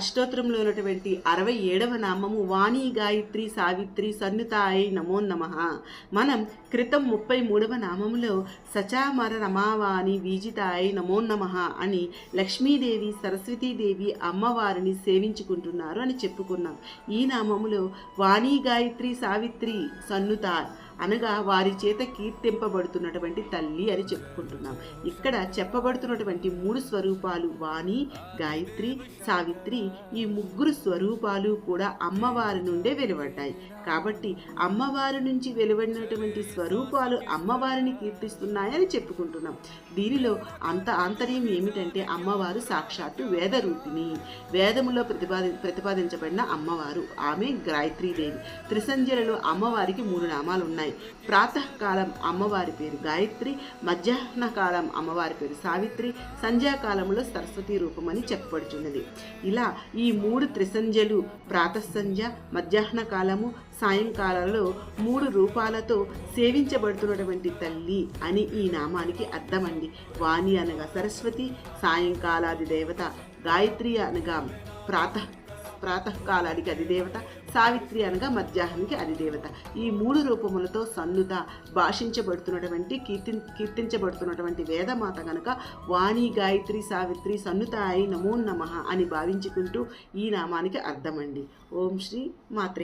అష్టోత్తరంలో ఉన్నటువంటి 67వ నామము వాణి గాయత్రి సావిత్రి సన్నుతాయ నమో నమః. మనం క్రితం 33వ నామములో సచామర రమావాణి వీజితాయ నమో నమః అని లక్ష్మీదేవి సరస్వతీదేవి అమ్మవారిని సేవించుకుంటున్నారు అని చెప్పుకున్నాం. ఈ నామములో వాణి గాయత్రి సావిత్రి సన్నుత అనగా వారి చేత కీర్తింపబడుతున్నటువంటి తల్లి అని చెప్పుకుంటున్నాం. ఇక్కడ చెప్పబడుతున్నటువంటి 3 స్వరూపాలు వాణి, గాయత్రి, సావిత్రి, ఈ 3 స్వరూపాలు కూడా అమ్మవారి నుండే వెలువడ్డాయి. కాబట్టి అమ్మవారి నుంచి వెలువడినటువంటి స్వరూపాలు అమ్మవారిని కీర్తిస్తున్నాయని చెప్పుకుంటున్నాం. దీనిలో ఆంతర్యం ఏమిటంటే అమ్మవారు సాక్షాత్తు వేదరూపిణి, వేదములో ప్రతిపాదించబడిన అమ్మవారు. ఆమె గాయత్రీదేవి. త్రిసంధ్యలలో అమ్మవారికి 3 నామాలు ఉన్నాయి. ప్రాతకాలం అమ్మవారి పేరు గాయత్రి, మధ్యాహ్న కాలం అమ్మవారి పేరు సావిత్రి, సంధ్యాకాలంలో సరస్వతి రూపమని చెప్పబడుచున్నది. ఇలా ఈ 3 త్రిసంధ్యలు ప్రాతఃసంధ్య, మధ్యాహ్న కాలము, సాయంకాలంలో 3 రూపాలతో సేవించబడుతున్నటువంటి తల్లి అని ఈ నామానికి అర్థమండి. వాణి అనగా సరస్వతి, సాయంకాలాది దేవత, గాయత్రి అనగా ప్రాతకాలానికి అధిదేవత, సావిత్రి అనగా మధ్యాహ్నానికి అధిదేవత. ఈ 3 రూపములతో సన్నుత భాషించబడుతున్నటువంటి కీర్తించబడుతున్నటువంటి వేదమాత కనుక వాణి గాయత్రి సావిత్రి సన్నుతాయ నమో నమః అని భావించుకుంటూ ఈ నామానికి అర్థమండి. ఓం శ్రీ మాత్రే.